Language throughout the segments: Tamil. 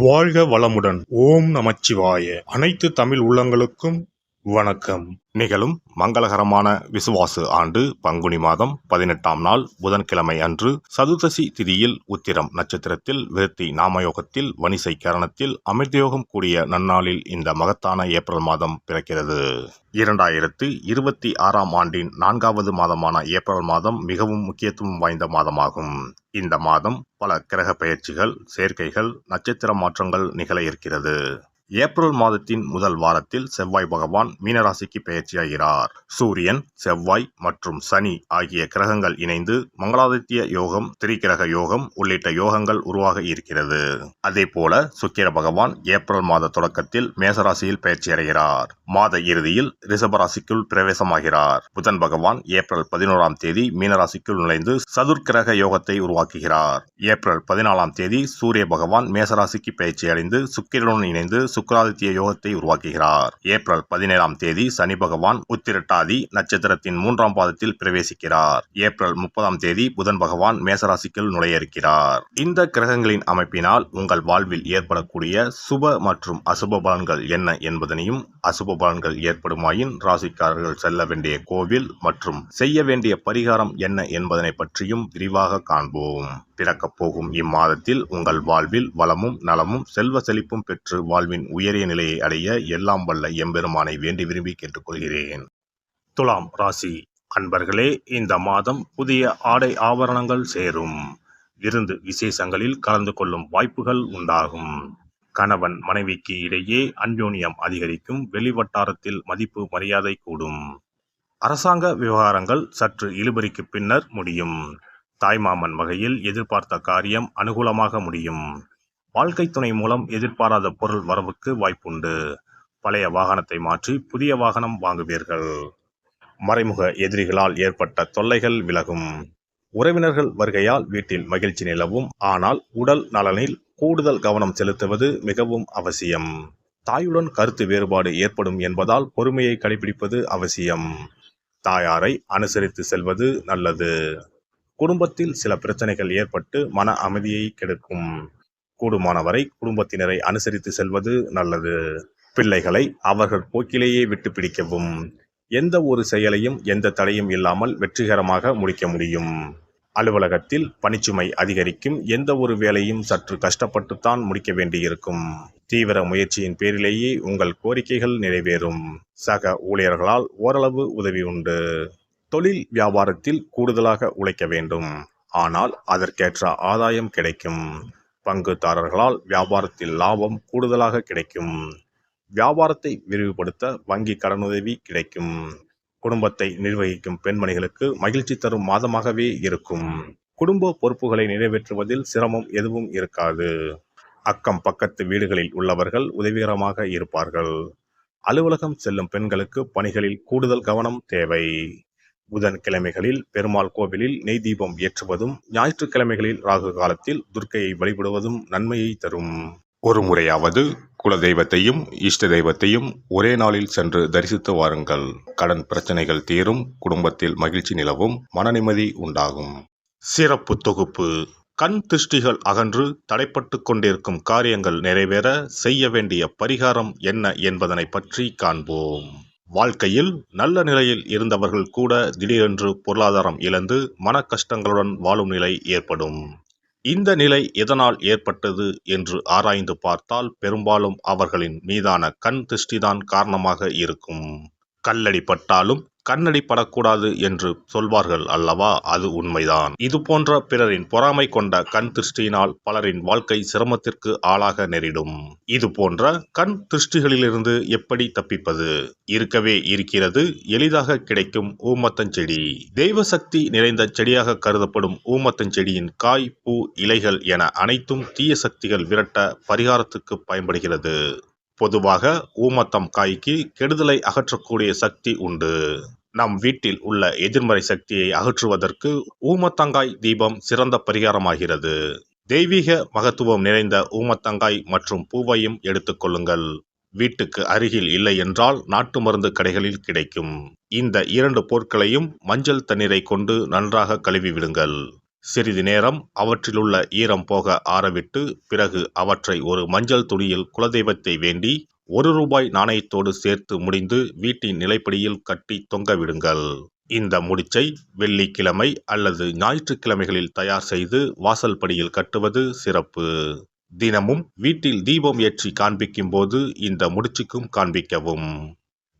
வாழ்க வளமுடன். ஓம் நமச்சிவாய. அனைத்து தமிழ் உள்ளங்களுக்கும் வணக்கம். நிகழும் மங்களகரமான விசுவாசு ஆண்டு பங்குனி மாதம் 18ஆம் நாள் புதன்கிழமை அன்று சதுர்தசி திதியில் உத்திரம் நட்சத்திரத்தில் விருத்தி நாமயோகத்தில் வணிசை கரணத்தில் அமிர்தயோகம் கூடிய நன்னாளில் இந்த மகத்தான ஏப்ரல் மாதம் பிறக்கிறது. 2026ஆம் ஆண்டின் 4வது மாதமான ஏப்ரல் மாதம் மிகவும் முக்கியத்துவம் வாய்ந்த மாதமாகும். இந்த மாதம் பல கிரக பெயர்ச்சிகள், சேர்க்கைகள், நட்சத்திர மாற்றங்கள் நிகழ இருக்கிறது. ஏப்ரல் மாதத்தின் முதல் வாரத்தில் செவ்வாய் பகவான் மீனராசிக்கு பெயர்ச்சியாகிறார். சூரியன், செவ்வாய் மற்றும் சனி ஆகிய கிரகங்கள் இணைந்து மங்களாதித்ய யோகம், திரிகிரக யோகம் உள்ளிட்ட யோகங்கள் உருவாக இருக்கிறது. அதே போல சுக்கிர பகவான் ஏப்ரல் மாத தொடக்கத்தில் மேசராசியில் பெயர்ச்சியடைகிறார். மாத இறுதியில் ரிஷபராசிக்குள் பிரவேசமாகிறார். புதன் பகவான் ஏப்ரல் 11ஆம் தேதி மீனராசிக்குள் நுழைந்து சதுர்கிரக யோகத்தை உருவாக்குகிறார். ஏப்ரல் 14ஆம் தேதி சூரிய பகவான் மேசராசிக்கு பெயர்ச்சியடைந்து சுக்கிரனுடன் இணைந்து சுக்கிராதித்ய யோகத்தை உருவாக்குகிறார். ஏப்ரல் 17ஆம் தேதி சனி பகவான் உத்திரட்டாதி நட்சத்திரத்தின் 3ஆம் பாதத்தில் பிரவேசிக்கிறார். ஏப்ரல் 30ஆம் தேதி புதன் பகவான் மேசராசிக்குள் நுழைய இருக்கிறார். இந்த கிரகங்களின் அமைப்பினால் உங்கள் வாழ்வில் ஏற்படக்கூடிய சுப மற்றும் அசுப பலன்கள் என்ன என்பதனையும், அசுப பலன்கள் ஏற்படுமாயின் ராசிக்காரர்கள் செல்ல வேண்டிய கோவில் மற்றும் செய்ய வேண்டிய பரிகாரம் என்ன என்பதனை பற்றியும் விரிவாக காண்போம். பிறக்கப் போகும் இம்மாதத்தில் உங்கள் வாழ்வில் வளமும் நலமும் செல்வ செழிப்பும் பெற்று வாழ்வின் உயரிய நிலையை அடைய எல்லாம் வல்ல எம்பெருமானை வேண்டி விரும்பி கேட்டுக்கொள்கிறேன். துலாம் ராசி அன்பர்களே, இந்த மாதம் புதிய ஆடை ஆபரணங்கள் சேரும். விருந்து விசேஷங்களில் கலந்து கொள்ளும் வாய்ப்புகள் உண்டாகும். கணவன் மனைவிக்கு இடையே அன்யோன்யம் அதிகரிக்கும். வெளிவட்டாரத்தில் மதிப்பு மரியாதை கூடும். அரசாங்க விவகாரங்கள் சற்று இழுபறிக்கு பின்னர் முடியும். தாய்மாமன் வகையில் எதிர்பார்த்த காரியம் அனுகூலமாக முடியும். வாழ்க்கை துணை மூலம் எதிர்பாராத பொருள் வரவுக்கு வாய்ப்புண்டு. பழைய வாகனத்தை மாற்றி புதிய வாகனம் வாங்குவீர்கள். மறைமுக எதிரிகளால் ஏற்பட்ட தொல்லைகள் விலகும். உறவினர்கள் வருகையால் வீட்டில் மகிழ்ச்சி நிலவும். ஆனால் உடல் நலனில் கூடுதல் கவனம் செலுத்துவது மிகவும் அவசியம். தாயுடன் கருத்து வேறுபாடு ஏற்படும் என்பதால் பொறுமையை கடைபிடிப்பது அவசியம். தாயாரை அனுசரித்து செல்வது நல்லது. குடும்பத்தில் சில பிரச்சனைகள் ஏற்பட்டு மன அமைதியை கெடுக்கும். கூடுமானவரை குடும்பத்தினரை அனுசரித்து செல்வது நல்லது. பிள்ளைகளை அவர்கள் போக்கிலேயே விட்டு பிடிக்கவும். எந்த ஒரு செயலையும் எந்த தடையும் இல்லாமல் வெற்றிகரமாக முடிக்க முடியும். அலுவலகத்தில் பணிச்சுமை அதிகரிக்கும். எந்த ஒரு வேலையும் சற்று கஷ்டப்பட்டுத்தான் முடிக்க வேண்டியிருக்கும். தீவிர முயற்சியின் பேரிலேயே உங்கள் கோரிக்கைகள் நிறைவேறும். சக ஊழியர்களால் ஓரளவு உதவி உண்டு. தொழில் வியாபாரத்தில் கூடுதலாக உழைக்க வேண்டும். ஆனால் அதற்கேற்ற ஆதாயம் கிடைக்கும். பங்குதாரர்களால் வியாபாரத்தில் லாபம் கூடுதலாக கிடைக்கும். வியாபாரத்தை விரிவுபடுத்த வங்கி கடனுதவி கிடைக்கும். குடும்பத்தை நிர்வகிக்கும் பெண்மணிகளுக்கு மகிழ்ச்சி தரும் மாதமாகவே இருக்கும். குடும்ப பொறுப்புகளை நிறைவேற்றுவதில் சிரமம் எதுவும் இருக்காது. அக்கம் பக்கத்து வீடுகளில் உள்ளவர்கள் உதவிகரமாக இருப்பார்கள். அலுவலகம் செல்லும் பெண்களுக்கு பணிகளில் கூடுதல் கவனம் தேவை. புதன்கிழமைகளில் பெருமாள் கோவிலில் நெய் தீபம் ஏற்றுவதும், ஞாயிற்றுக்கிழமைகளில் ராகு காலத்தில் துர்க்கையை வழிபடுவதும் நன்மையை தரும். ஒரு முறையாவது குல தெய்வத்தையும் இஷ்ட தெய்வத்தையும் ஒரே நாளில் சென்று தரிசித்து வாருங்கள். கடன் பிரச்சனைகள் தீரும். குடும்பத்தில் மகிழ்ச்சி நிலவும். மன நிம்மதி உண்டாகும். சிறப்பு தொகுப்பு. கண் திருஷ்டிகள் அகன்று தடைப்பட்டு கொண்டிருக்கும் காரியங்கள் நிறைவேற செய்ய வேண்டிய பரிகாரம் என்ன என்பதனை பற்றி காண்போம். வாழ்க்கையில் நல்ல நிலையில் இருந்தவர்கள் கூட திடீரென்று பொருளாதாரம் இழந்து மன கஷ்டங்களுடன் வாழும் நிலை ஏற்படும். இந்த நிலை எதனால் ஏற்பட்டது என்று ஆராய்ந்து பார்த்தால் பெரும்பாலும் அவர்களின் மீதான கண் திருஷ்டிதான் காரணமாக இருக்கும். கல்லடி பட்டாலும் கண்ணடி படக்கூடாது என்று சொல்வார்கள் அல்லவா, அது உண்மைதான். இது போன்ற பிறரின் பொறாமை கொண்ட கண் திருஷ்டியினால் பலரின் வாழ்க்கை சிரமத்திற்கு ஆளாக நேரிடும். இது போன்ற கண் திருஷ்டிகளிலிருந்து எப்படி தப்பிப்பது? இருக்கவே இருக்கிறது எளிதாக கிடைக்கும் ஊமத்தஞ்செடி. தெய்வ சக்தி நிறைந்த செடியாக கருதப்படும் ஊமத்தஞ்செடியின் காய், பூ, இலைகள் என அனைத்தும் தீய சக்திகள் விரட்ட பரிகாரத்துக்கு பயன்படுகிறது. பொதுவாக ஊமத்தம் காய்க்கு கெடுதலை அகற்றக்கூடிய சக்தி உண்டு. நம் வீட்டில் உள்ள எதிர்மறை சக்தியை அகற்றுவதற்கு ஊமத்தங்காய் தீபம் சிறந்த பரிகாரமாகிறது. தெய்வீக மகத்துவம் நிறைந்த ஊமத்தங்காய் மற்றும் பூவையும் எடுத்துக்கொள்ளுங்கள். வீட்டுக்கு அருகில் இல்லை என்றால் நாட்டு மருந்து கடைகளில் கிடைக்கும். இந்த 2 பொருட்களையும் மஞ்சள் தண்ணீரை கொண்டு நன்றாக கழுவி விடுங்கள். சிறிது நேரம் அவற்றிலுள்ள ஈரம் போக ஆறவிட்டு பிறகு அவற்றை ஒரு மஞ்சள் துணியில் குலதெய்வத்தை வேண்டி ₹1 நாணயத்தோடு சேர்த்து முடிந்து வீட்டின் நிலைப்படியில் கட்டி தொங்க விடுங்கள். இந்த முடிச்சை வெள்ளிக்கிழமை அல்லது ஞாயிற்றுக்கிழமைகளில் தயார் செய்து வாசல் படியில் கட்டுவது சிறப்பு. தினமும் வீட்டில் தீபம் ஏற்றி காண்பிக்கும் போது இந்த முடிச்சுக்கும் காண்பிக்கவும்.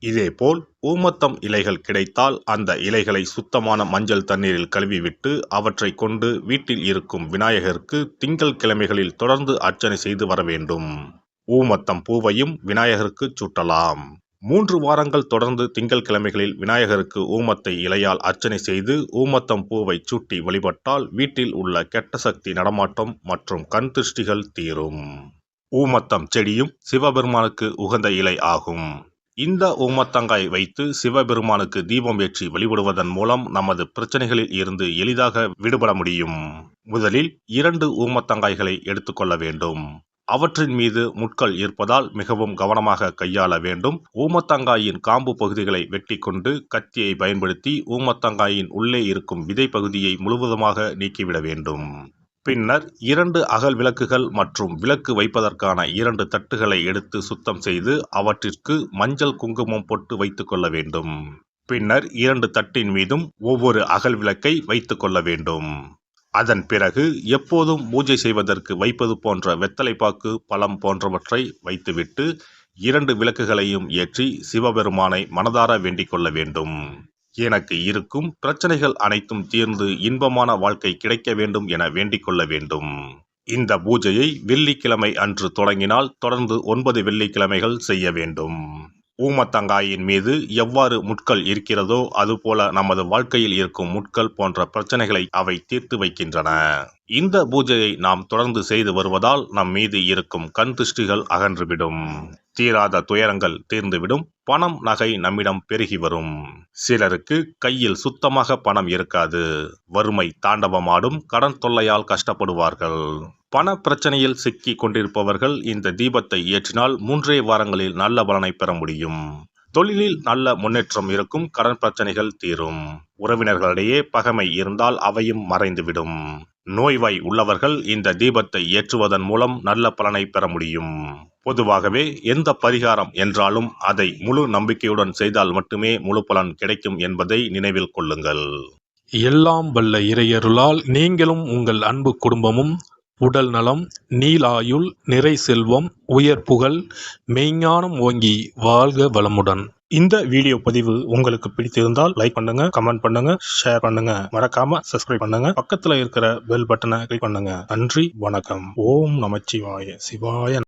இதேபோல் ஊமத்தம் இலைகள் கிடைத்தால் அந்த இலைகளை சுத்தமான மஞ்சள் தண்ணீரில் கழுவிவிட்டு அவற்றை கொண்டு வீட்டில் இருக்கும் விநாயகருக்கு திங்கள் கிழமைகளில் தொடர்ந்து அர்ச்சனை செய்து வர வேண்டும். ஊமத்தம் பூவையும் விநாயகருக்கு சூட்டலாம். 3 வாரங்கள் தொடர்ந்து திங்கள் கிழமைகளில் விநாயகருக்கு ஊமத்தை இலையால் அர்ச்சனை செய்து ஊமத்தம் பூவை சூட்டி வழிபட்டால் வீட்டில் உள்ள கெட்ட சக்தி நடமாட்டம் மற்றும் கண் திருஷ்டிகள் தீரும். ஊமத்தம் செடியும் சிவபெருமானுக்கு உகந்த இலை ஆகும். இந்த ஊமத்தங்காய் வைத்து சிவபெருமானுக்கு தீபம் ஏற்றி வழிபடுவதன் மூலம் நமது பிரச்சனைகளில் இருந்து எளிதாக விடுபட முடியும். முதலில் 2 ஊமத்தங்காய்களை எடுத்துக்கொள்ள வேண்டும். அவற்றின் மீது முட்கள் இருப்பதால் மிகவும் கவனமாக கையாள வேண்டும். ஊமத்தங்காயின் காம்பு பகுதிகளை வெட்டி கொண்டு கத்தியை பயன்படுத்தி ஊமத்தங்காயின் உள்ளே இருக்கும் விதை பகுதியை முழுவதுமாக நீக்கிவிட வேண்டும். பின்னர் 2 அகல் விளக்குகள் மற்றும் விளக்கு வைப்பதற்கான 2 தட்டுகளை எடுத்து சுத்தம் செய்து அவற்றிற்கு மஞ்சள் குங்குமம் போட்டு வைத்துக் கொள்ள வேண்டும். பின்னர் 2 தட்டின் மீதும் ஒவ்வொரு அகல் விளக்கை வைத்துக் கொள்ள வேண்டும். அதன் பிறகு எப்போதும் பூஜை செய்வதற்கு வைப்பது போன்ற வெத்தலைப்பாக்கு, பழம் போன்றவற்றை வைத்துவிட்டு 2 விளக்குகளையும் ஏற்றி சிவபெருமானை மனதார வேண்டிக் கொள்ள வேண்டும். எனக்கு இருக்கும் பிரச்சனைகள் அனைத்தும் தீர்ந்து இன்பமான வாழ்க்கை கிடைக்க வேண்டும் என வேண்டிக் கொள்ள வேண்டும். இந்த பூஜையை வெள்ளிக்கிழமை அன்று தொடங்கினால் தொடர்ந்து 9 வெள்ளிக்கிழமைகள் செய்ய வேண்டும். ஊமத்தங்காயின் மீது எவ்வாறு முட்கள் இருக்கிறதோ அதுபோல நமது வாழ்க்கையில் இருக்கும் முட்கள் போன்ற பிரச்சனைகளை அவை தீர்த்து வைக்கின்றன. இந்த பூஜையை நாம் தொடர்ந்து செய்து வருவதால் நம் மீது இருக்கும் கண் திருஷ்டிகள் அகன்றுவிடும். தீராத துயரங்கள் தீர்ந்துவிடும். பணம் நகை நம்மிடம் பெருகி வரும். சிலருக்கு கையில் சுத்தமாக பணம் இருக்காது. வறுமை தாண்டவமாடும். கடன் தொல்லையால் கஷ்டப்படுவார்கள். பண பிரச்சனையில் சிக்கி கொண்டிருப்பவர்கள் இந்த தீபத்தை ஏற்றினால் 3 வாரங்களில் நல்ல பலனை பெற முடியும். தொழிலில் நல்ல முன்னேற்றம் இருக்கும். கடன் பிரச்சனைகள் தீரும். உறவினர்களிடையே பகைமை இருந்தால் அவையும் மறைந்துவிடும். நோய்வாய் உள்ளவர்கள் இந்த தீபத்தை ஏற்றுவதன் மூலம் நல்ல பலனை பெற முடியும். பொதுவாகவே எந்த பரிகாரம் என்றாலும் அதை முழு நம்பிக்கையுடன் செய்தால் மட்டுமே முழு பலன் கிடைக்கும் என்பதை நினைவில் கொள்ளுங்கள். எல்லாம் வல்ல இறையருளால் நீங்களும் உங்கள் அன்பு குடும்பமும் உடல் நலம், நீலாயுள், நிறை செல்வம், உயர் புகழ், மெய்ஞானம் ஓங்கி வாழ்க வளமுடன். இந்த வீடியோ பதிவு உங்களுக்கு பிடித்திருந்தால் லைக் பண்ணுங்க, கமெண்ட் பண்ணுங்க, ஷேர் பண்ணுங்க. மறக்காம சப்ஸ்கிரைப் பண்ணுங்க. பக்கத்துல இருக்கிற பெல் பட்டனை கிளிக் பண்ணுங்க. நன்றி, வணக்கம். ஓம் நமச்சிவாய. சிவாய